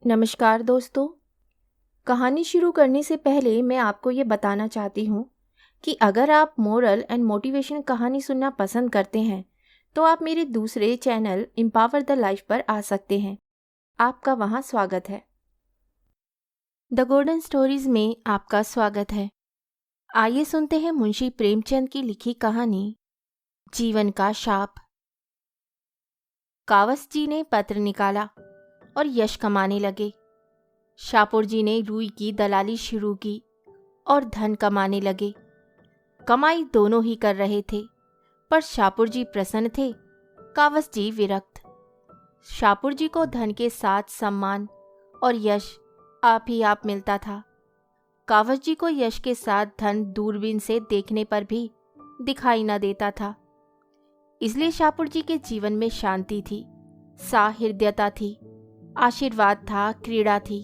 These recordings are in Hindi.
नमस्कार दोस्तों। कहानी शुरू करने से पहले मैं आपको ये बताना चाहती हूँ कि अगर आप मोरल एंड मोटिवेशन कहानी सुनना पसंद करते हैं तो आप मेरे दूसरे चैनल एम्पावर द लाइफ पर आ सकते हैं। आपका वहाँ स्वागत है। द गोल्डन स्टोरीज में आपका स्वागत है। आइए सुनते हैं मुंशी प्रेमचंद की लिखी कहानी जीवन का शाप। कावस जी ने पत्र निकाला और यश कमाने लगे। शापुर जी ने रुई की दलाली शुरू की और धन कमाने लगे। कमाई दोनों ही कर रहे थे, पर शापुर जी प्रसन्न थे, कावस जी विरक्त। शापुर जी को धन के साथ सम्मान और यश आप ही आप मिलता था। कावस जी को यश के साथ धन दूरबीन से देखने पर भी दिखाई न देता था। इसलिए शापुर जी के जीवन में शांति थी, साहृदयता थी, आशीर्वाद था, क्रीड़ा थी।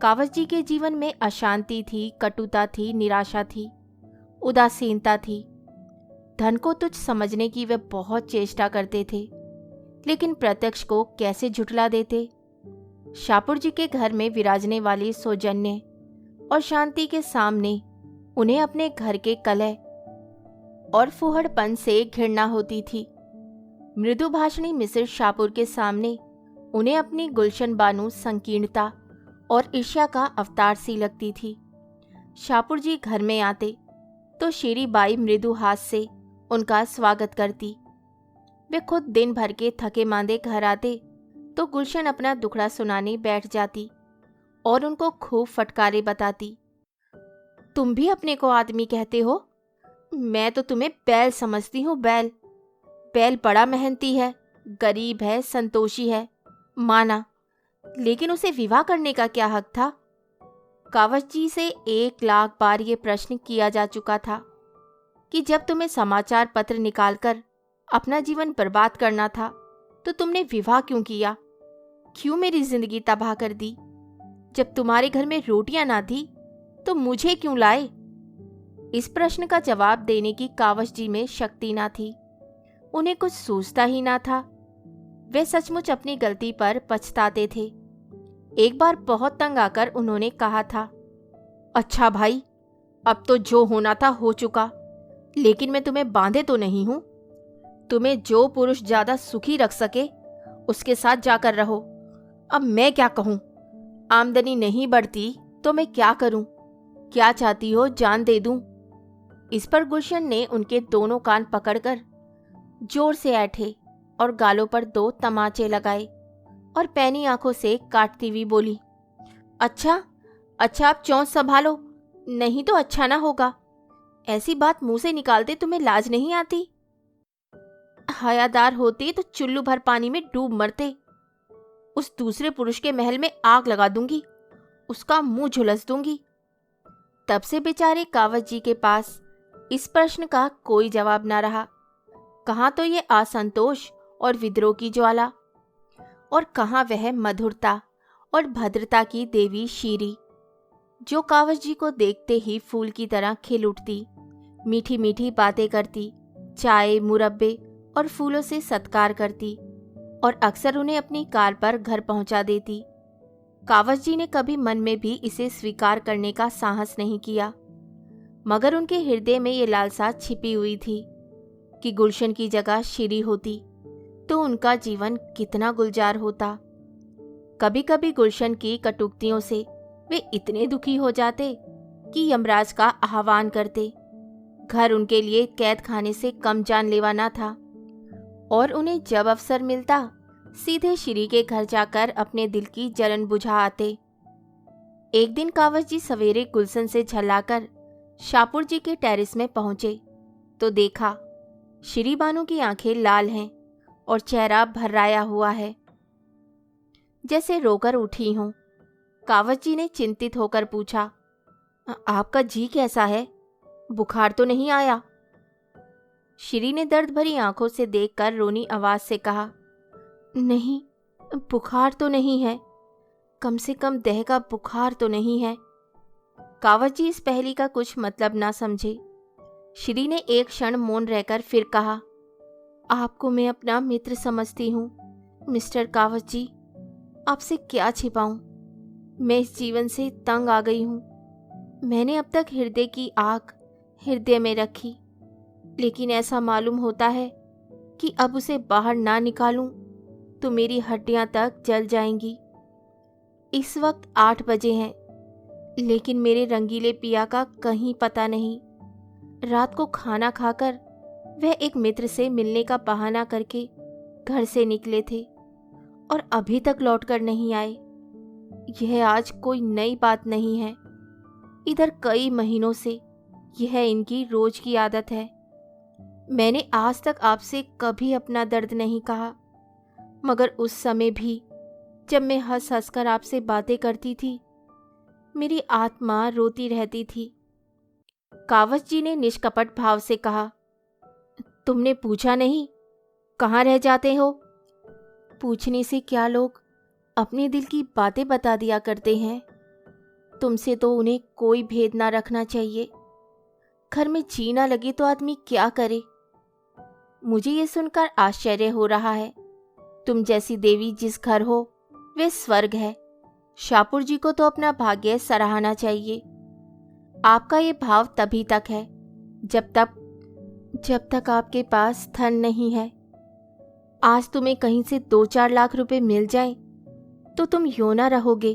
कावस जी के जीवन में अशांति थी, कटुता थी, निराशा थी, उदासीनता थी। धन को तुच्छ समझने की वे बहुत चेष्टा करते थे, लेकिन प्रत्यक्ष को कैसे झुठला देते। शापुर जी के घर में विराजने वाली सौजन्य और शांति के सामने उन्हें अपने घर के कलह और फूहड़पन से घृणा होती थी। मृदु भाषणी मिसिर शापुर के सामने उन्हें अपनी गुलशन बानु संकीर्णता और ईर्ष्या का अवतार सी लगती थी। शापुर जी घर में आते तो शेरी बाई मृदु हाथ से उनका स्वागत करती। वे खुद दिन भर के थके मांदे घर आते तो गुलशन अपना दुखड़ा सुनाने बैठ जाती और उनको खूब फटकारे बताती। तुम भी अपने को आदमी कहते हो? मैं तो तुम्हें बैल समझती हूँ, बैल। बैल बड़ा मेहनती है, गरीब है, संतोषी है, माना, लेकिन उसे विवाह करने का क्या हक था? कावस जी से 1,00,000 बार ये प्रश्न किया जा चुका था कि जब तुम्हें समाचार पत्र निकालकर अपना जीवन बर्बाद करना था तो तुमने विवाह क्यों किया? क्यों मेरी जिंदगी तबाह कर दी? जब तुम्हारे घर में रोटियां ना थी तो मुझे क्यों लाए? इस प्रश्न का जवाब देने की कावस जी में शक्ति ना थी। उन्हें कुछ सूझता ही ना था। वे सचमुच अपनी गलती पर पछताते थे। एक बार बहुत तंग आकर उन्होंने कहा था, अच्छा भाई, अब तो जो होना था हो चुका, लेकिन मैं तुम्हें बांधे तो नहीं हूं। तुम्हें जो पुरुष ज्यादा सुखी रख सके उसके साथ जाकर रहो। अब मैं क्या कहूं? आमदनी नहीं बढ़ती तो मैं क्या करूं? क्या चाहती हो, जान दे दूं? इस पर गुलशन ने उनके दोनों कान पकड़कर जोर से ऐंठे और गालों पर 2 तमाचे लगाए और पैनी आंखों से काटती हुई बोली, अच्छा अच्छा, आप चौंच संभालो, नहीं तो अच्छा ना होगा। ऐसी बात मुंह से निकालते तुम्हें लाज नहीं आती? हयादार होते तो चुल्लू भर पानी में डूब मरते। उस दूसरे पुरुष के महल में आग लगा दूंगी, उसका मुंह झुलस दूंगी। तब से बेचारे कावस जी के पास इस प्रश्न का कोई जवाब ना रहा। कहाँ तो ये असंतोष और विद्रोह की ज्वाला, और कहाँ वह मधुरता और भद्रता की देवी शीरी, जो कावस जी को देखते ही फूल की तरह खिल उठती, मीठी मीठी बातें करती, चाय, मुरब्बे और फूलों से सत्कार करती और अक्सर उन्हें अपनी कार पर घर पहुंचा देती। कावस जी ने कभी मन में भी इसे स्वीकार करने का साहस नहीं किया, मगर उनके हृदय में ये लालसा छिपी हुई थी कि गुलशन की जगह शीरी होती तो उनका जीवन कितना गुलजार होता। कभी कभी गुलशन की कटुक्तियों से वे इतने दुखी हो जाते कि यमराज का आह्वान करते। घर उनके लिए कैद खाने से कम जानलेवा न था और उन्हें जब अवसर मिलता सीधे श्री के घर जाकर अपने दिल की जलन बुझा आते। एक दिन कावस जी सवेरे गुलशन से झल्लाकर शापुर जी के टेरेस में पहुंचे तो देखा श्री बानू की आंखें लाल हैं और चेहरा भर्राया हुआ है, जैसे रोकर उठी हों। कावस जी ने चिंतित होकर पूछा, आपका जी कैसा है? बुखार तो नहीं आया? श्री ने दर्द भरी आंखों से देखकर रोनी आवाज से कहा, नहीं, बुखार तो नहीं है, कम से कम देह का बुखार तो नहीं है। कावस जी इस पहेली का कुछ मतलब ना समझे। श्री ने एक क्षण मौन रहकर फिर कहा, आपको मैं अपना मित्र समझती हूँ मिस्टर कावस जी। आपसे क्या छिपाऊं? मैं इस जीवन से तंग आ गई हूँ। मैंने अब तक हृदय की आग हृदय में रखी, लेकिन ऐसा मालूम होता है कि अब उसे बाहर ना निकालूं तो मेरी हड्डियां तक जल जाएंगी। इस वक्त 8 बजे हैं, लेकिन मेरे रंगीले पिया का कहीं पता नहीं। रात को खाना खाकर वह एक मित्र से मिलने का बहाना करके घर से निकले थे और अभी तक लौटकर नहीं आए। यह आज कोई नई बात नहीं है। इधर कई महीनों से यह इनकी रोज की आदत है। मैंने आज तक आपसे कभी अपना दर्द नहीं कहा, मगर उस समय भी जब मैं हंस हंस कर आपसे बातें करती थी, मेरी आत्मा रोती रहती थी। कावस जी ने निष्कपट भाव से कहा, तुमने पूछा नहीं कहाँ रह जाते हो? पूछने से क्या लोग अपने दिल की बातें बता दिया करते हैं। तुमसे तो उन्हें कोई भेद ना रखना चाहिए। घर में जी ना लगे तो आदमी क्या करे? मुझे ये सुनकर आश्चर्य हो रहा है। तुम जैसी देवी जिस घर हो वे स्वर्ग है। शाहपुर जी को तो अपना भाग्य सराहना चाहिए। आपका ये भाव तभी तक है जब तक आपके पास धन नहीं है। आज तुम्हें कहीं से 2-4 लाख रुपए मिल जाएं तो तुम यूं ना रहोगे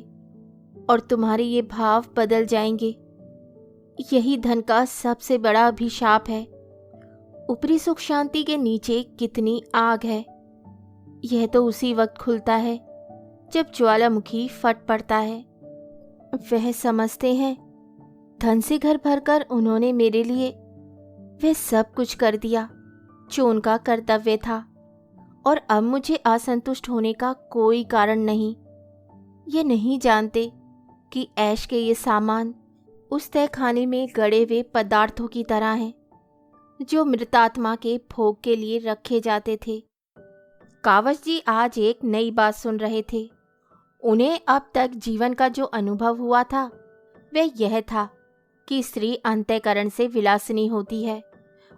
और तुम्हारे ये भाव बदल जाएंगे। यही धन का सबसे बड़ा अभिशाप है। ऊपरी सुख शांति के नीचे कितनी आग है। यह तो उसी वक्त खुलता है जब ज्वालामुखी फट पड़ता है। वह समझते हैं धन से घर भरकर उन्होंने मेरे लिए वह सब कुछ कर दिया जो उनका कर्तव्य था, और अब मुझे असंतुष्ट होने का कोई कारण नहीं। ये नहीं जानते कि ऐश के ये सामान उस तहखाने में गड़े हुए पदार्थों की तरह हैं जो मृतात्मा के भोग के लिए रखे जाते थे। कावस जी आज एक नई बात सुन रहे थे। उन्हें अब तक जीवन का जो अनुभव हुआ था वह यह था कि स्त्री अंतःकरण से विलासिनी होती है।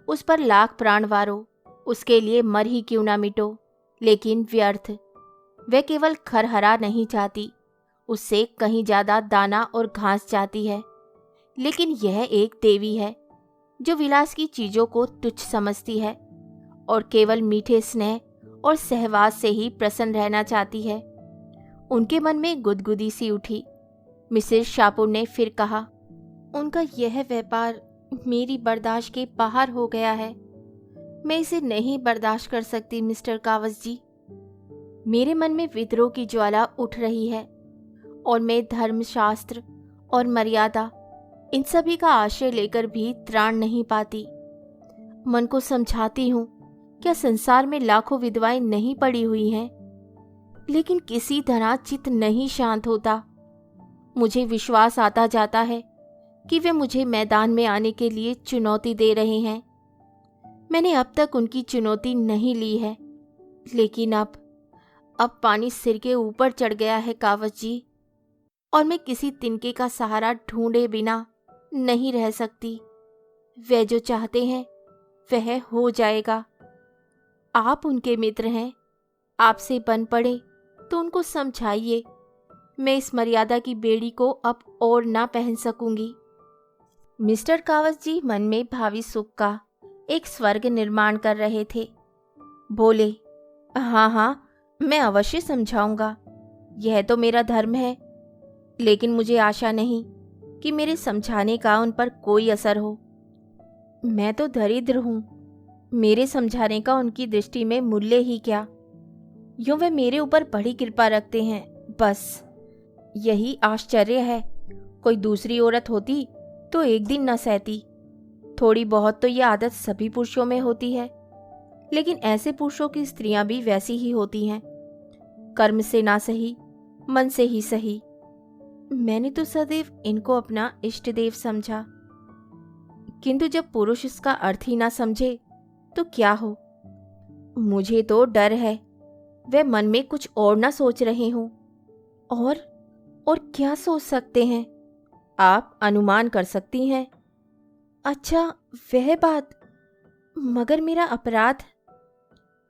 उस पर लाख प्राण वारो, उसके लिए मर ही क्यों ना मिटो, लेकिन व्यर्थ। वह केवल खरहरा नहीं चाहती, उससे कहीं ज्यादा दाना और घास चाहती है। लेकिन यह एक देवी है जो विलास की चीजों को तुच्छ समझती है और केवल मीठे स्नेह और सहवास से ही प्रसन्न रहना चाहती है। उनके मन में गुदगुदी सी उठी। मिसेस शाहपुर ने फिर कहा, उनका यह व्यापार मेरी बर्दाश्त के बाहर हो गया है। मैं इसे नहीं बर्दाश्त कर सकती मिस्टर कावस जी। मेरे मन में विद्रोह की ज्वाला उठ रही है और मैं धर्मशास्त्र और मर्यादा इन सभी का आश्रय लेकर भी त्राण नहीं पाती। मन को समझाती हूँ, क्या संसार में लाखों विधवाएं नहीं पड़ी हुई हैं, लेकिन किसी तरह चित्त नहीं शांत होता। मुझे विश्वास आता जाता है कि वे मुझे मैदान में आने के लिए चुनौती दे रहे हैं। मैंने अब तक उनकी चुनौती नहीं ली है, लेकिन अब पानी सिर के ऊपर चढ़ गया है कावस जी, और मैं किसी तिनके का सहारा ढूंढे बिना नहीं रह सकती। वे जो चाहते हैं वह हो जाएगा। आप उनके मित्र हैं, आपसे बन पड़े तो उनको समझाइए। मैं इस मर्यादा की बेड़ी को अब और ना पहन सकूंगी। मिस्टर कावस जी मन में भावी सुख का एक स्वर्ग निर्माण कर रहे थे। बोले, हाँ, मैं अवश्य समझाऊंगा, यह तो मेरा धर्म है। लेकिन मुझे आशा नहीं कि मेरे समझाने का उन पर कोई असर हो। मैं तो दरिद्र हूँ, मेरे समझाने का उनकी दृष्टि में मूल्य ही क्या। यूं वे मेरे ऊपर बड़ी कृपा रखते हैं, बस यही आश्चर्य है। कोई दूसरी औरत होती तो एक दिन न सहती। थोड़ी बहुत तो ये आदत सभी पुरुषों में होती है, लेकिन ऐसे पुरुषों की स्त्रियां भी वैसी ही होती हैं, कर्म से ना सही मन से ही सही। मैंने तो सदैव इनको अपना इष्ट देव समझा, किंतु जब पुरुष इसका अर्थ ही ना समझे तो क्या हो। मुझे तो डर है वे मन में कुछ और ना सोच रहे हों। और क्या सोच सकते हैं? आप अनुमान कर सकती हैं। अच्छा, वह बात, मगर मेरा अपराध?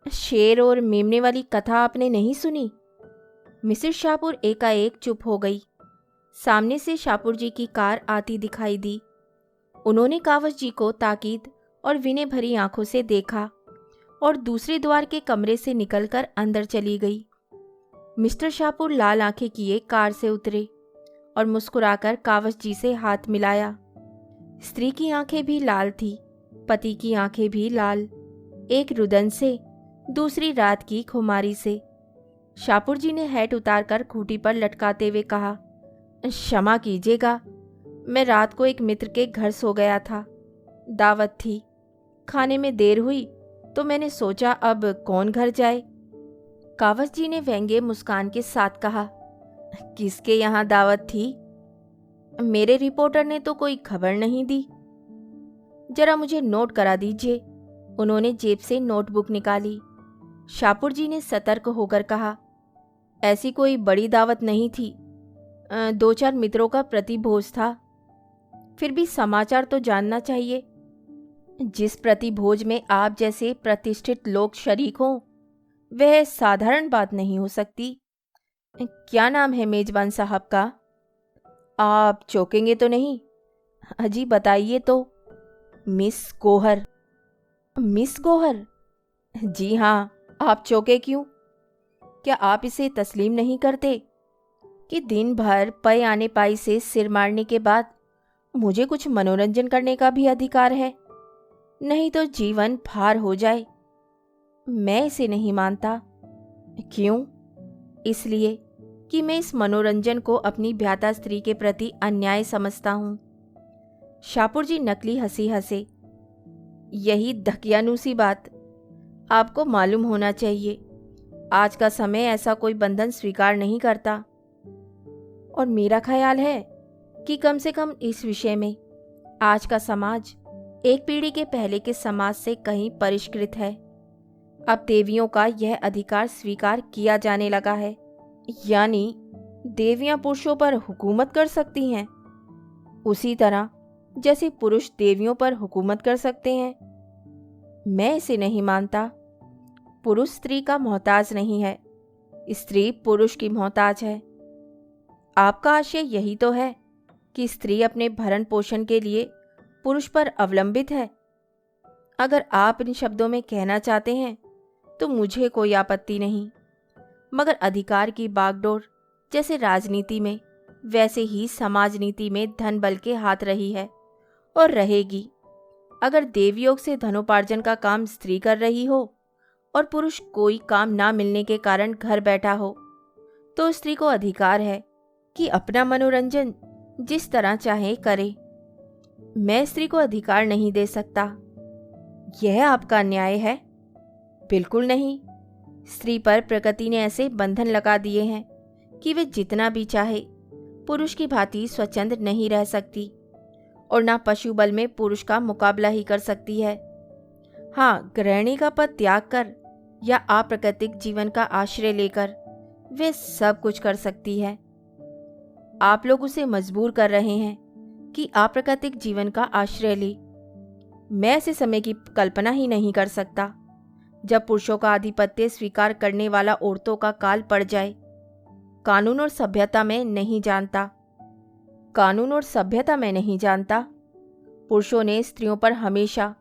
शेर और मेमने वाली कथा आपने नहीं सुनी? मिसेस शाहपुर एकाएक चुप हो गई। सामने से शाहपुर जी की कार आती दिखाई दी। उन्होंने कावस जी को ताकीद और विनय भरी आंखों से देखा और दूसरे द्वार के कमरे से निकलकर अंदर चली गई। मिस्टर शाहपुर लाल आंखें किए कार से उतरे और मुस्कुराकर कावस जी से हाथ मिलाया। स्त्री की आंखें भी लाल थी, पति की आंखें भी लाल, एक रुदन से, दूसरी रात की खुमारी से। शाहपुर जी ने हैट उतारकर खूंटी पर लटकाते हुए कहा, क्षमा कीजिएगा, मैं रात को एक मित्र के घर सो गया था। दावत थी, खाने में देर हुई तो मैंने सोचा अब कौन घर जाए। कावस जी ने व्यंग्य मुस्कान के साथ कहा, किसके यहाँ दावत थी? मेरे रिपोर्टर ने तो कोई खबर नहीं दी। जरा मुझे नोट करा दीजिए। उन्होंने जेब से नोटबुक निकाली। शाहपुर जी ने सतर्क होकर कहा, ऐसी कोई बड़ी दावत नहीं थी, 2-4 मित्रों का प्रतिभोज था। फिर भी समाचार तो जानना चाहिए। जिस प्रतिभोज में आप जैसे प्रतिष्ठित लोग शरीक हों, वह साधारण बात नहीं हो सकती। क्या नाम है मेजबान साहब का? आप चौंकेंगे तो नहीं? अजी बताइए तो। मिस गौहर। मिस गौहर? जी हाँ, आप चौंके क्यों? क्या आप इसे तस्लीम नहीं करते कि दिन भर पय आने पाई से सिर मारने के बाद मुझे कुछ मनोरंजन करने का भी अधिकार है? नहीं तो जीवन भार हो जाए। मैं इसे नहीं मानता। क्यों? इसलिए कि मैं इस मनोरंजन को अपनी भ्राता स्त्री के प्रति अन्याय समझता हूं। शाहपुर जी नकली हंसी हंसे। यही धकियानुसी बात। आपको मालूम होना चाहिए, आज का समय ऐसा कोई बंधन स्वीकार नहीं करता। और मेरा ख्याल है कि कम से कम इस विषय में आज का समाज एक पीढ़ी के पहले के समाज से कहीं परिष्कृत है। अब देवियों का यह अधिकार स्वीकार किया जाने लगा है, यानी देवियां पुरुषों पर हुकूमत कर सकती हैं, उसी तरह जैसे पुरुष देवियों पर हुकूमत कर सकते हैं। मैं इसे नहीं मानता। पुरुष स्त्री का मोहताज नहीं है, स्त्री पुरुष की मोहताज है। आपका आशय यही तो है कि स्त्री अपने भरण पोषण के लिए पुरुष पर अवलंबित है। अगर आप इन शब्दों में कहना चाहते हैं तो मुझे कोई आपत्ति नहीं, मगर अधिकार की बागडोर जैसे राजनीति में वैसे ही समाज नीति में धन बल के हाथ रही है और रहेगी। अगर देवयोग से धनोपार्जन का काम स्त्री कर रही हो और पुरुष कोई काम ना मिलने के कारण घर बैठा हो, तो स्त्री को अधिकार है कि अपना मनोरंजन जिस तरह चाहे करे। मैं स्त्री को अधिकार नहीं दे सकता। यह आपका अन्याय है? बिल्कुल नहीं। स्त्री पर प्रकृति ने ऐसे बंधन लगा दिए हैं कि वे जितना भी चाहे पुरुष की भांति स्वच्छंद नहीं रह सकती और ना पशु बल में पुरुष का मुकाबला ही कर सकती है। हाँ, गृहिणी का पद त्याग कर या अप्राकृतिक जीवन का आश्रय लेकर वे सब कुछ कर सकती है। आप लोग उसे मजबूर कर रहे हैं कि अप्राकृतिक जीवन का आश्रय ले। मैं ऐसे समय की कल्पना ही नहीं कर सकता जब पुरुषों का आधिपत्य स्वीकार करने वाला औरतों का काल पड़ जाए। कानून और सभ्यता में नहीं जानता। कानून और सभ्यता में नहीं जानता। पुरुषों ने स्त्रियों पर हमेशा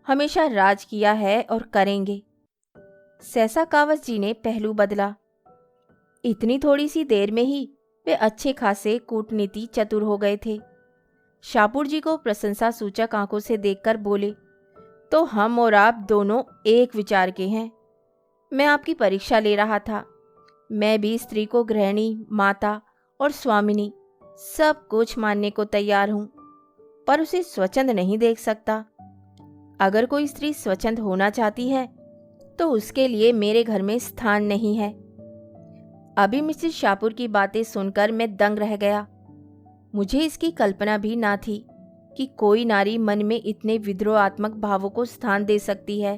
हमेशा राज किया है और करेंगे। सहसा कावस जी ने पहलू बदला। इतनी थोड़ी सी देर में ही वे अच्छे खासे कूटनीति चतुर हो गए थे। शाहपुर जी को प्रशंसा सूचक आंखों से देखकर बोले, तो हम और आप दोनों एक विचार के हैं। मैं आपकी परीक्षा ले रहा था। मैं भी स्त्री को गृहिणी, माता और स्वामिनी सब कुछ मानने को तैयार हूं, पर उसे स्वच्छंद नहीं देख सकता। अगर कोई स्त्री स्वच्छंद होना चाहती है तो उसके लिए मेरे घर में स्थान नहीं है। अभी मिसेस शाहपुर की बातें सुनकर मैं दंग रह गया। मुझे इसकी कल्पना भी ना थी कि कोई नारी मन में इतने विद्रोहात्मक भावों को स्थान दे सकती है।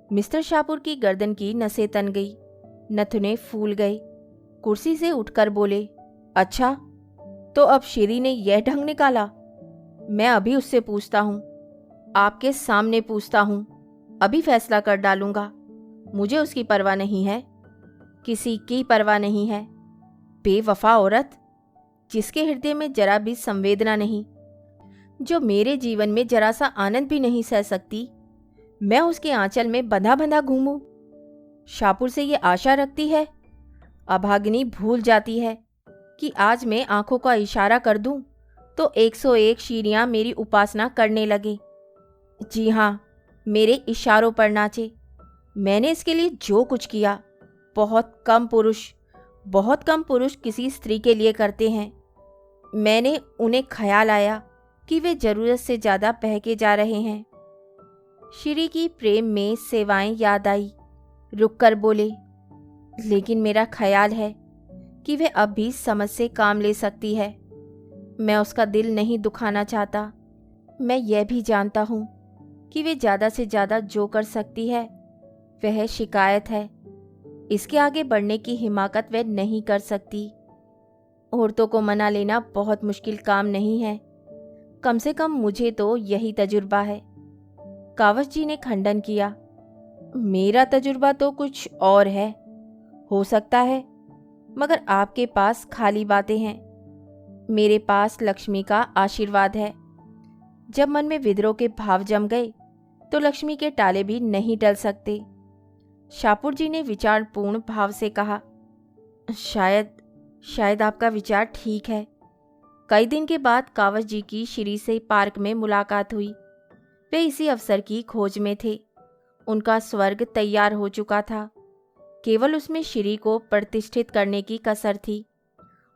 मिस्टर शाहपुर की गर्दन की नसें तन गई, नथुने फूल गए। कुर्सी से उठकर बोले, अच्छा, तो अब शेरी ने यह ढंग निकाला? मैं अभी उससे पूछता हूँ, आपके सामने पूछता हूँ, अभी फैसला कर डालूंगा। मुझे उसकी परवाह नहीं है। किसी की परवाह नहीं है। बेवफा औरत, जिसके हृदय में जरा भी संवेदना नहीं, जो मेरे जीवन में जरा सा आनंद भी नहीं सह सकती, मैं उसके आंचल में बंधा बंधा घूमूं। शापुर से ये आशा रखती है। अभागिनी भूल जाती है कि आज मैं आंखों का इशारा कर दूं तो 101 शीरियां मेरी उपासना करने लगे। जी हाँ, मेरे इशारों पर नाचे। मैंने इसके लिए जो कुछ किया, बहुत कम पुरुष किसी स्त्री के लिए करते हैं। मैंने उन्हें ख्याल आया कि वे जरूरत से ज्यादा बहके जा रहे हैं। श्री की प्रेम में सेवाएं याद आई। रुककर बोले, लेकिन मेरा ख्याल है कि वे अब भी समझ से काम ले सकती है। मैं उसका दिल नहीं दुखाना चाहता। मैं यह भी जानता हूँ कि वे ज़्यादा से ज़्यादा जो कर सकती है वह शिकायत है। इसके आगे बढ़ने की हिमाकत वह नहीं कर सकती। औरतों को मना लेना बहुत मुश्किल काम नहीं है। कम से कम मुझे तो यही तजुर्बा है। कावस जी ने खंडन किया। मेरा तजुर्बा तो कुछ और है। हो सकता है, मगर आपके पास खाली बातें हैं। मेरे पास लक्ष्मी का आशीर्वाद है। जब मन में विद्रोह के भाव जम गए तो लक्ष्मी के टाले भी नहीं टल सकते। शापुर जी ने विचारपूर्ण भाव से कहा, शायद आपका विचार ठीक है। कई दिन के बाद कावस जी की श्री से पार्क में मुलाकात हुई। वे इसी अवसर की खोज में थे। उनका स्वर्ग तैयार हो चुका था, केवल उसमें श्री को प्रतिष्ठित करने की कसर थी।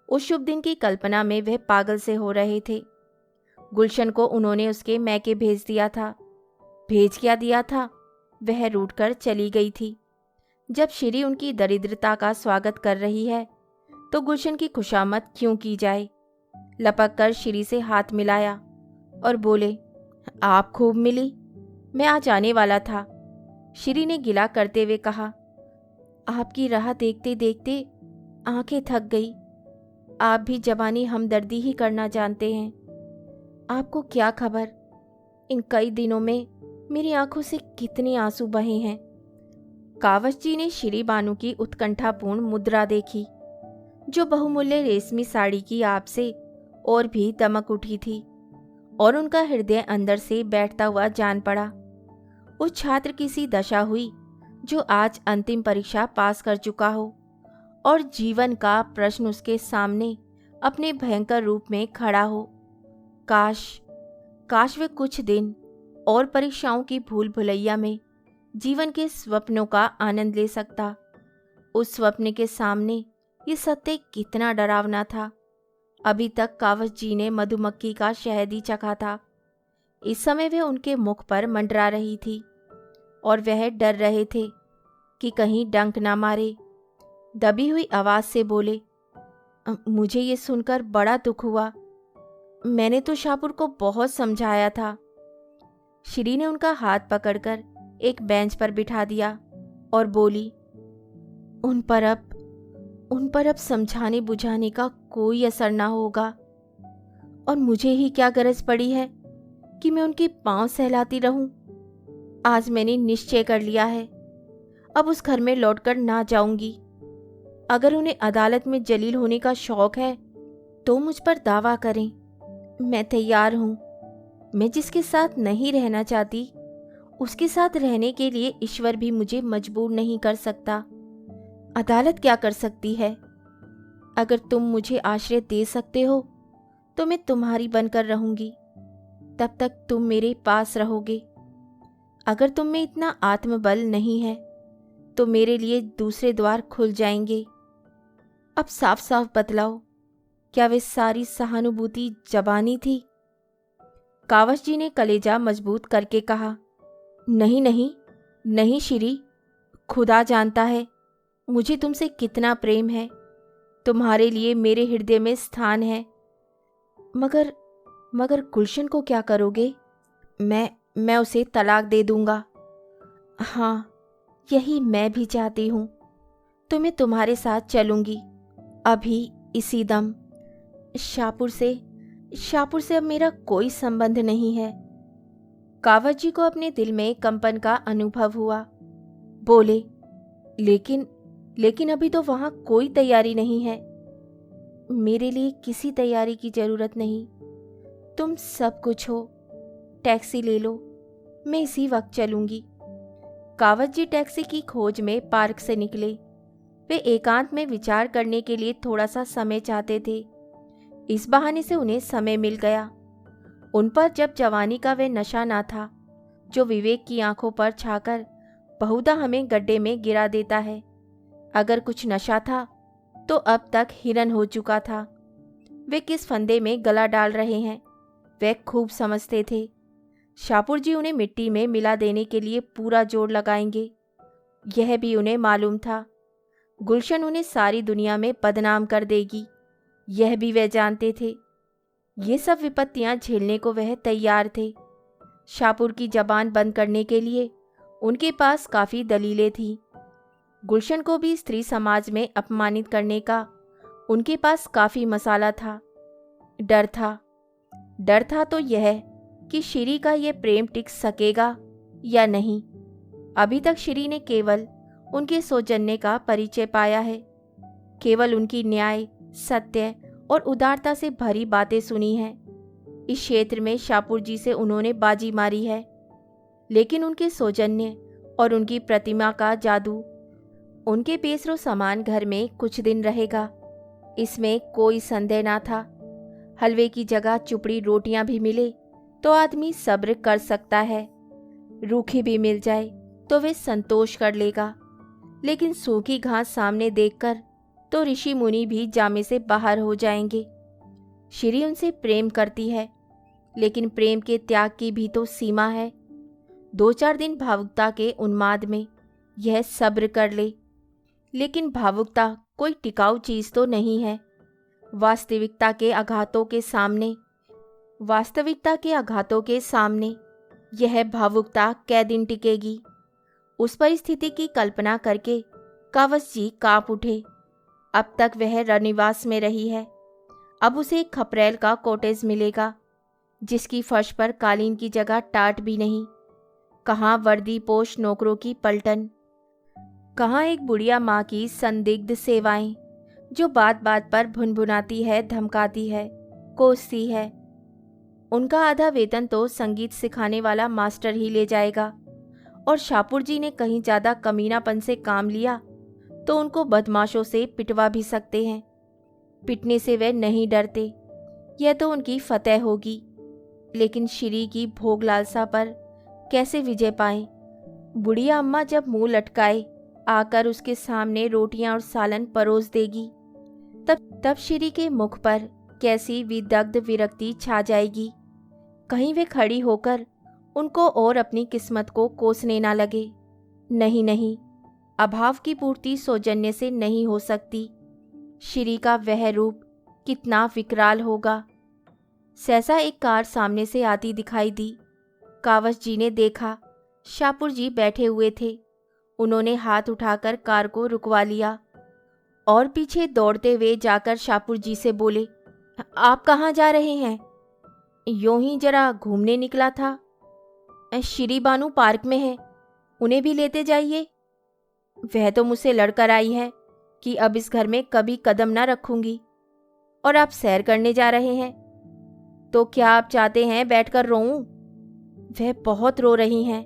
उस शुभ दिन की कल्पना में वह पागल से हो रहे थे। गुलशन को उन्होंने उसके मैके भेज दिया था। भेज क्या दिया था, वह रूठकर चली गई थी। जब श्री उनकी दरिद्रता का स्वागत कर रही है तो गुलशन की खुशामद क्यों की जाए। लपक कर श्री से हाथ मिलाया और बोले, आप खूब मिली, मैं आज आने वाला था। श्री ने गिला करते हुए कहा, आपकी राह देखते देखते आंखें थक गई। आप भी जवानी हमदर्दी ही करना जानते हैं। आपको क्या खबर, इन कई दिनों में मेरी आंखों से कितने आंसू बहे हैं। कावस जी ने श्री बानू की उत्कंठापूर्ण मुद्रा देखी, जो बहुमूल्य रेशमी साड़ी की आप से और भी दमक उठी थी, और उनका हृदय अंदर से बैठता हुआ जान पड़ा। उस छात्र की सी दशा हुई जो आज अंतिम परीक्षा पास कर चुका हो और जीवन का प्रश्न उसके सामने अपने भयंकर रूप में खड़ा हो। काश वे कुछ दिन और परीक्षाओं की भूल भुलैया में जीवन के स्वप्नों का आनंद ले सकता। उस स्वप्न के सामने ये सत्य कितना डरावना था। अभी तक कावस जी ने मधुमक्खी का शहद ही चखा था। इस समय वह उनके मुख पर मंडरा रही थी और वह डर रहे थे कि कहीं डंक ना मारे। दबी हुई आवाज से बोले, मुझे ये सुनकर बड़ा दुख हुआ। मैंने तो शापुर को बहुत समझाया था। श्री ने उनका हाथ पकड़कर एक बेंच पर बिठा दिया और बोली, उन पर अब समझाने बुझाने का कोई असर ना होगा, और मुझे ही क्या गरज पड़ी है कि मैं उनके पांव सहलाती रहूं। आज मैंने निश्चय कर लिया है, अब उस घर में लौटकर ना जाऊंगी। अगर उन्हें अदालत में जलील होने का शौक है तो मुझ पर दावा करें, मैं तैयार हूं। मैं जिसके साथ नहीं रहना चाहती उसके साथ रहने के लिए ईश्वर भी मुझे मजबूर नहीं कर सकता। अदालत क्या कर सकती है? अगर तुम मुझे आश्रय दे सकते हो तो मैं तुम्हारी बनकर रहूंगी। तब तक तुम मेरे पास रहोगे। अगर तुम में इतना आत्मबल नहीं है तो मेरे लिए दूसरे द्वार खुल जाएंगे। अब साफ साफ बतलाओ, क्या वे सारी सहानुभूति जबानी थी? कावस जी ने कलेजा मजबूत करके कहा, नहीं श्री, खुदा जानता है मुझे तुमसे कितना प्रेम है। तुम्हारे लिए मेरे हृदय में स्थान है। मगर गुलशन को क्या करोगे? मैं उसे तलाक दे दूंगा। हाँ, यही मैं भी चाहती हूँ। तो मैं तुम्हारे साथ चलूंगी, अभी इसी दम। शापुर से अब मेरा कोई संबंध नहीं है। कावस जी को अपने दिल में कंपन का अनुभव हुआ। बोले, लेकिन अभी तो वहां कोई तैयारी नहीं है। मेरे लिए किसी तैयारी की जरूरत नहीं, तुम सब कुछ हो। टैक्सी ले लो, मैं इसी वक्त चलूंगी। कावत जी टैक्सी की खोज में पार्क से निकले। वे एकांत में विचार करने के लिए थोड़ा सा समय चाहते थे। इस बहाने से उन्हें समय मिल गया। उन पर जब जवानी का वह नशा ना था जो विवेक की आंखों पर छाकर बहुधा हमें गड्ढे में गिरा देता है। अगर कुछ नशा था तो अब तक हिरन हो चुका था। वे किस फंदे में गला डाल रहे हैं वे खूब समझते थे। शाहपुर जी उन्हें मिट्टी में मिला देने के लिए पूरा जोर लगाएंगे, यह भी उन्हें मालूम था। गुलशन उन्हें सारी दुनिया में बदनाम कर देगी, यह भी वे जानते थे। ये सब विपत्तियां झेलने को वह तैयार थे। शाहपुर की जबान बंद करने के लिए उनके पास काफ़ी दलीलें थीं। गुलशन को भी स्त्री समाज में अपमानित करने का उनके पास काफ़ी मसाला था। डर था तो यह कि श्री का ये प्रेम टिक सकेगा या नहीं। अभी तक श्री ने केवल उनके सौजन्य का परिचय पाया है, केवल उनकी न्याय, सत्य और उदारता से भरी बातें सुनी हैं। इस क्षेत्र में शाहपुर जी से उन्होंने बाजी मारी है, लेकिन उनके सौजन्य और उनकी प्रतिमा का जादू उनके पेशरो समान घर में कुछ दिन रहेगा, इसमें कोई संदेह ना था। हलवे की जगह चुपड़ी रोटियां भी मिले तो आदमी सब्र कर सकता है, रूखी भी मिल जाए तो वे संतोष कर लेगा, लेकिन सूखी घास सामने देखकर तो ऋषि मुनि भी जामे से बाहर हो जाएंगे। श्री उनसे प्रेम करती है, लेकिन प्रेम के त्याग की भी तो सीमा है। 2-4 दिन भावुकता के उन्माद में यह सब्र कर ले, लेकिन भावुकता कोई टिकाऊ चीज तो नहीं है। वास्तविकता के आघातों के सामने यह भावुकता कै दिन टिकेगी। उस परिस्थिति की कल्पना करके कावस जी कांप उठे। अब तक वह रनिवास में रही है, अब उसे एक खपरेल का कॉटेज मिलेगा जिसकी फर्श पर कालीन की जगह टाट भी नहीं। कहाँ वर्दी पोश नौकरों की पलटन, कहाँ एक बुढ़िया माँ की संदिग्ध सेवाएं जो बात बात पर भुनभुनाती है, धमकाती है, कोसती है। उनका आधा वेतन तो संगीत सिखाने वाला मास्टर ही ले जाएगा, और शाहपुर जी ने कहीं ज़्यादा कमीनापन से काम लिया तो उनको बदमाशों से पिटवा भी सकते हैं। पिटने से वे नहीं डरते, यह तो उनकी फतेह होगी, लेकिन श्री की भोग लालसा पर कैसे विजय पाएं? बुढ़िया अम्मा जब मुंह लटकाए आकर उसके सामने रोटियां और सालन परोस देगी, तब श्री के मुख पर कैसी विदग्ध विरक्ति छा जाएगी। कहीं वे खड़ी होकर उनको और अपनी किस्मत को कोसने ना लगे। नहीं, अभाव की पूर्ति सौजन्य से नहीं हो सकती। श्री का वह रूप कितना विकराल होगा। सहसा एक कार सामने से आती दिखाई दी। कावस जी ने देखा, शाहपुर जी बैठे हुए थे। उन्होंने हाथ उठाकर कार को रुकवा लिया और पीछे दौड़ते हुए जाकर शाहपुर जी से बोले, आप कहाँ जा रहे हैं? यूं ही जरा घूमने निकला था। श्री बानू पार्क में है, उन्हें भी लेते जाइए। वह तो मुझसे लड़कर आई है कि अब इस घर में कभी कदम ना रखूंगी, और आप सैर करने जा रहे हैं तो क्या आप चाहते हैं बैठकर रोऊं? वह बहुत रो रही हैं।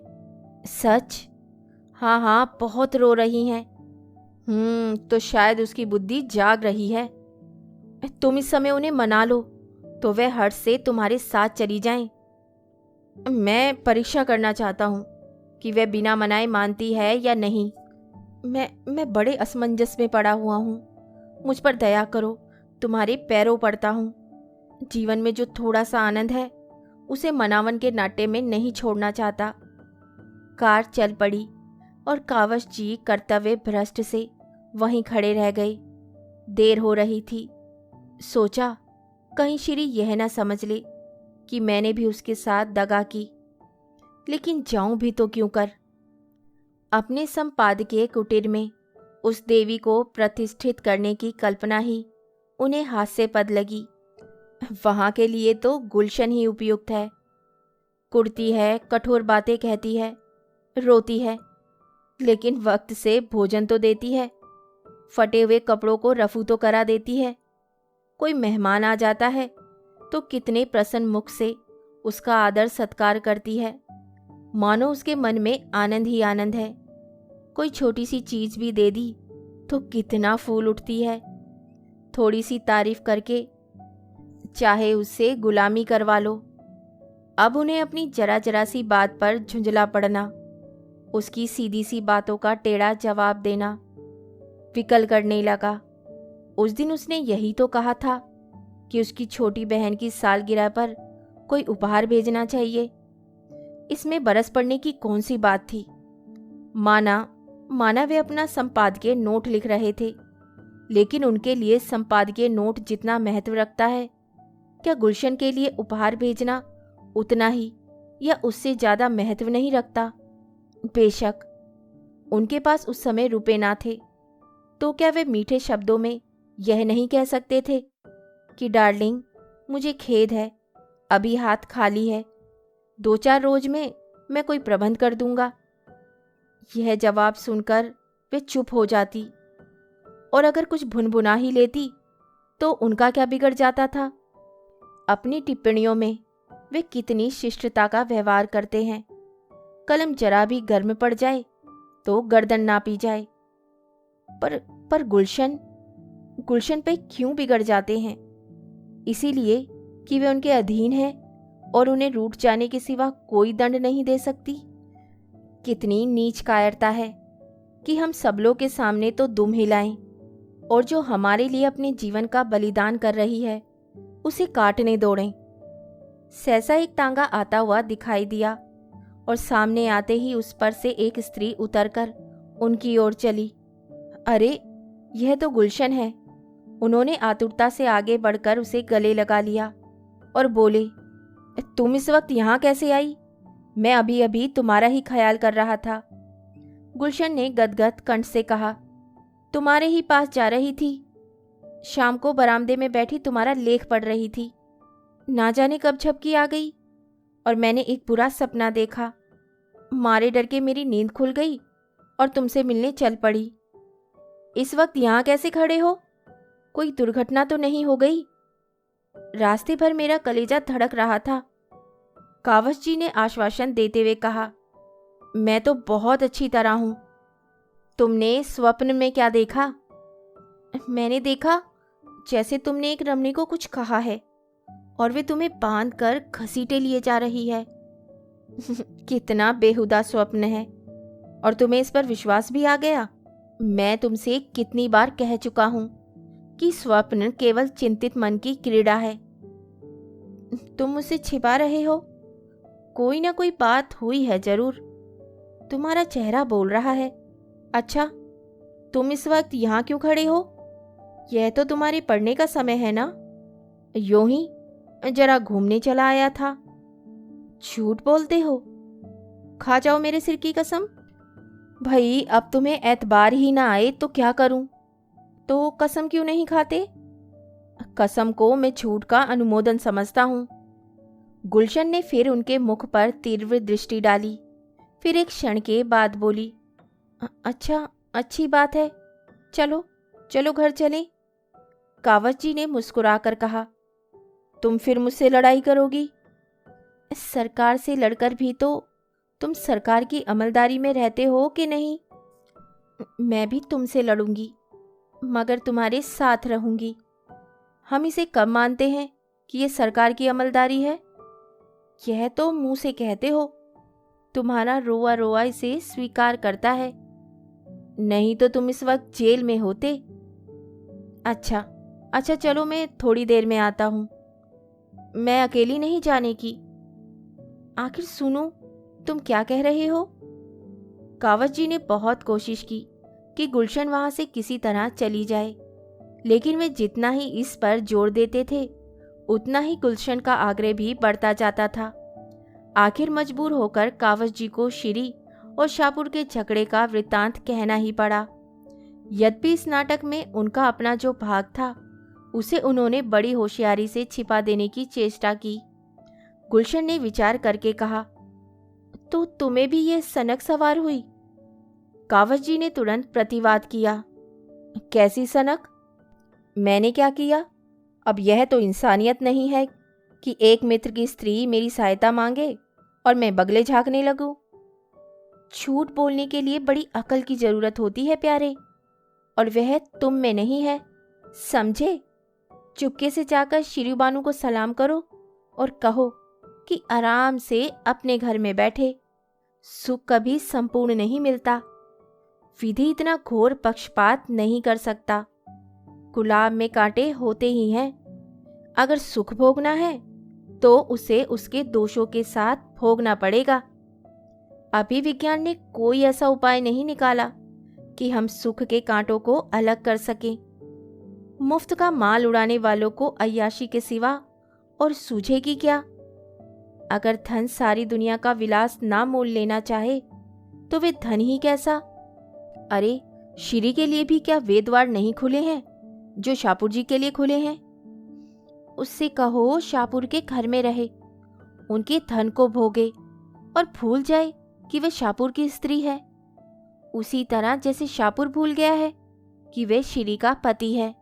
सच? हाँ, बहुत रो रही हैं। तो शायद उसकी बुद्धि जाग रही है। तुम इस समय उन्हें मना लो तो वह हर्ष से तुम्हारे साथ चली जाएं। मैं परीक्षा करना चाहता हूँ कि वह बिना मनाए मानती है या नहीं। मैं बड़े असमंजस में पड़ा हुआ हूँ, मुझ पर दया करो, तुम्हारे पैरों पड़ता हूँ। जीवन में जो थोड़ा सा आनंद है उसे मनावन के नाट्य में नहीं छोड़ना चाहता। कार चल पड़ी और कावस जी कर्तव्य भ्रष्ट से वहीं खड़े रह गए। देर हो रही थी। सोचा कहीं श्री यह ना समझ ले कि मैंने भी उसके साथ दगा की, लेकिन जाऊं भी तो क्यों कर। अपने संपादकीय कुटीर में उस देवी को प्रतिष्ठित करने की कल्पना ही उन्हें हास्यपद लगी। वहां के लिए तो गुलशन ही उपयुक्त है। कुड़ती है, कठोर बातें कहती है, रोती है, लेकिन वक्त से भोजन तो देती है। फटे हुए कपड़ों को रफू तो करा देती है। कोई मेहमान आ जाता है तो कितने प्रसन्न मुख से उसका आदर सत्कार करती है, मानो उसके मन में आनंद ही आनंद है। कोई छोटी सी चीज भी दे दी तो कितना फूल उठती है। थोड़ी सी तारीफ करके चाहे उससे गुलामी करवा लो। अब उन्हें अपनी जरा जरा सी बात पर झुंझला पड़ना, उसकी सीधी सी बातों का टेढ़ा जवाब देना विकल करने लगा। उस दिन उसने यही तो कहा था कि उसकी छोटी बहन की सालगिरह पर कोई उपहार भेजना चाहिए। इसमें बरस पड़ने की कौन सी बात थी। माना वे अपना संपादकीय नोट लिख रहे थे, लेकिन उनके लिए संपादकीय नोट जितना महत्व रखता है, क्या गुलशन के लिए उपहार भेजना उतना ही या उससे ज्यादा महत्व नहीं रखता। बेशक उनके पास उस समय रुपए ना थे, तो क्या वे मीठे शब्दों में यह नहीं कह सकते थे कि डार्लिंग, मुझे खेद है, अभी हाथ खाली है, 2-4 रोज में मैं कोई प्रबंध कर दूंगा। यह जवाब सुनकर वे चुप हो जाती, और अगर कुछ भुनभुना ही लेती तो उनका क्या बिगड़ जाता था। अपनी टिप्पणियों में वे कितनी शिष्टता का व्यवहार करते हैं। कलम जरा भी गर्म पड़ जाए तो गर्दन नापी जाए। पर गुलशन पे क्यों बिगड़ जाते हैं? इसीलिए कि वे उनके अधीन हैं और उन्हें रूठ जाने के सिवा कोई दंड नहीं दे सकती। कितनी नीच कायरता है कि हम सब लोग के सामने तो दुम हिलाएं, और जो हमारे लिए अपने जीवन का बलिदान कर रही है उसे काटने दौड़ें। सहसा एक तांगा आता हुआ दिखाई दिया, और सामने आते ही उस पर से एक स्त्री उतरकर उनकी ओर चली। अरे, यह तो गुलशन है। उन्होंने आतुरता से आगे बढ़कर उसे गले लगा लिया और बोले, तुम इस वक्त यहाँ कैसे आई? मैं अभी अभी तुम्हारा ही ख्याल कर रहा था। गुलशन ने गदगद कंठ से कहा, तुम्हारे ही पास जा रही थी। शाम को बरामदे में बैठी तुम्हारा लेख पढ़ रही थी। ना जाने कब झपकी आ गई और मैंने एक बुरा सपना देखा। मारे डर के मेरी नींद खुल गई और तुमसे मिलने चल पड़ी। इस वक्त यहाँ कैसे खड़े हो? कोई दुर्घटना तो नहीं हो गई? रास्ते भर मेरा कलेजा धड़क रहा था। कावस जी ने आश्वासन देते हुए कहा, मैं तो बहुत अच्छी तरह हूं। तुमने स्वप्न में क्या देखा? मैंने देखा जैसे तुमने एक रमणी को कुछ कहा है और वे तुम्हें बांध कर घसीटे लिए जा रही है। कितना बेहुदा स्वप्न है, और तुम्हें इस पर विश्वास भी आ गया। मैं तुमसे कितनी बार कह चुका हूं कि स्वप्न केवल चिंतित मन की क्रीड़ा है। तुम मुझसे छिपा रहे हो। कोई ना कोई बात हुई है जरूर। तुम्हारा चेहरा बोल रहा है। अच्छा, तुम इस वक्त यहाँ क्यों खड़े हो? यह तो तुम्हारे पढ़ने का समय है ना? यूं ही जरा घूमने चला आया था। झूठ बोलते हो। खा जाओ मेरे सिर की कसम। भाई, अब तुम्हें एतबार ही ना आए तो क्या करूं? तो कसम क्यों नहीं खाते? कसम को मैं झूठ का अनुमोदन समझता हूं। गुलशन ने फिर उनके मुख पर तीव्र दृष्टि डाली, फिर एक क्षण के बाद बोली, अच्छा, अच्छी बात है। चलो चलो घर चलें। कावस जी ने मुस्कुराकर कहा, तुम फिर मुझसे लड़ाई करोगी? सरकार से लड़कर भी तो तुम सरकार की अमलदारी में रहते हो कि नहीं? मैं भी तुमसे लड़ूंगी, मगर तुम्हारे साथ रहूंगी। हम इसे कब मानते हैं कि ये सरकार की अमलदारी है? यह तो मुंह से कहते हो। तुम्हारा रोआ रोआ इसे स्वीकार करता है। नहीं तो तुम इस वक्त जेल में होते। अच्छा, चलो, मैं थोड़ी देर में आता हूं। मैं अकेली नहीं जाने की। आखिर सुनो, तुम क्या कह रहे हो? कावस जी ने बहुत कोशिश की कि गुलशन वहां से किसी तरह चली जाए, लेकिन वे जितना ही इस पर जोर देते थे उतना ही गुलशन का आग्रह भी बढ़ता जाता था। आखिर मजबूर होकर कावस जी को श्री और शाहपुर के झगड़े का वृत्तांत कहना ही पड़ा। यद्यपि इस नाटक में उनका अपना जो भाग था उसे उन्होंने बड़ी होशियारी से छिपा देने की चेष्टा की। गुलशन ने विचार करके कहा, तो तुम्हें भी ये सनक सवार हुई? कावस जी ने तुरंत प्रतिवाद किया, कैसी सनक? मैंने क्या किया? अब यह तो इंसानियत नहीं है कि एक मित्र की स्त्री मेरी सहायता मांगे और मैं बगले झांकने लगूं। झूठ बोलने के लिए बड़ी अकल की जरूरत होती है प्यारे, और वह तुम में नहीं है, समझे? चुपके से जाकर शिरुबानु को सलाम करो और कहो कि आराम से अपने घर में बैठे। सुख कभी संपूर्ण नहीं मिलता। विधि इतना घोर पक्षपात नहीं कर सकता। गुलाब में कांटे होते ही हैं। अगर सुख भोगना है तो उसे उसके दोषों के साथ भोगना पड़ेगा। अभी विज्ञान ने कोई ऐसा उपाय नहीं निकाला कि हम सुख के कांटों को अलग कर सकें। मुफ्त का माल उड़ाने वालों को अय्याशी के सिवा और सूझेगी क्या? अगर धन सारी दुनिया का विलास ना मोल लेना चाहे तो वे धन ही कैसा? अरे, श्री के लिए भी क्या वेद द्वार नहीं खुले हैं जो शापुर जी के लिए खुले हैं? उससे कहो शापुर के घर में रहे, उनके धन को भोगे और भूल जाए कि वे शापुर की स्त्री है, उसी तरह जैसे शापुर भूल गया है कि वे श्री का पति है।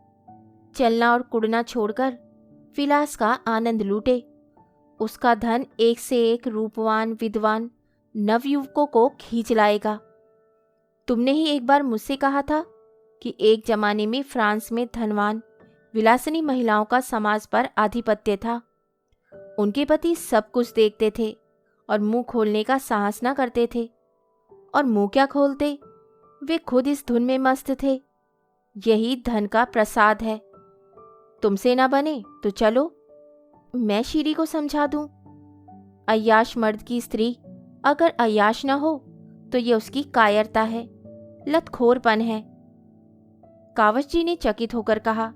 चलना और कुड़ना छोड़कर विलास का आनंद लूटे। उसका धन एक से एक रूपवान विद्वान नवयुवकों को खींच लाएगा। तुमने ही एक बार मुझसे कहा था कि एक जमाने में फ्रांस में धनवान विलासिनी महिलाओं का समाज पर आधिपत्य था। उनके पति सब कुछ देखते थे और मुंह खोलने का साहस न करते थे, और मुंह क्या खोलते, वे खुद इस धुन में मस्त थे। यही धन का प्रसाद है। तुमसे ना बने तो चलो, मैं श्री को समझा दूं। अय्याश मर्द की स्त्री अगर अय्याश न हो तो ये उसकी कायरता है, लतखोरपन है। कावश जी ने चकित होकर कहा,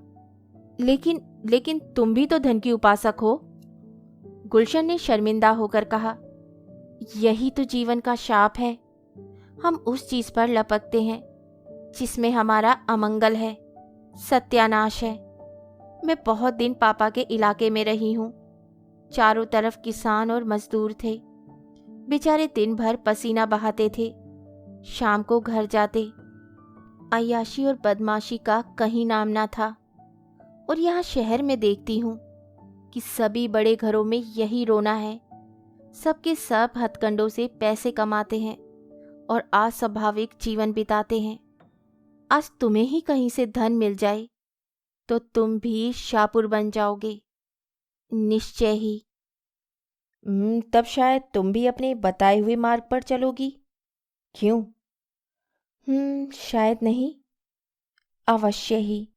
लेकिन तुम भी तो धन की उपासक हो। गुलशन ने शर्मिंदा होकर कहा, यही तो जीवन का शाप है। हम उस चीज पर लपकते हैं जिसमें हमारा अमंगल है, सत्यानाश है। मैं बहुत दिन पापा के इलाके में रही हूं। चारों तरफ किसान और मजदूर थे। बेचारे दिन भर पसीना बहाते थे, शाम को घर जाते। अय्याशी और बदमाशी का कहीं नाम ना था। और यहाँ शहर में देखती हूँ कि सभी बड़े घरों में यही रोना है। सबके सब हथकंडों से पैसे कमाते हैं और अस्वाभाविक जीवन बिताते हैं। आज तुम्हें ही कहीं से धन मिल जाए तो तुम भी शापुर बन जाओगे, निश्चय ही। तब शायद तुम भी अपने बताए हुए मार्ग पर चलोगी। क्यों? शायद नहीं, अवश्य ही।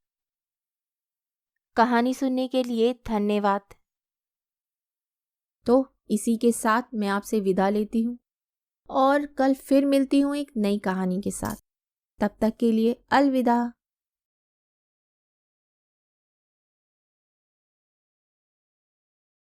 कहानी सुनने के लिए धन्यवाद। तो इसी के साथ मैं आपसे विदा लेती हूँ और कल फिर मिलती हूँ एक नई कहानी के साथ। तब तक के लिए अलविदा।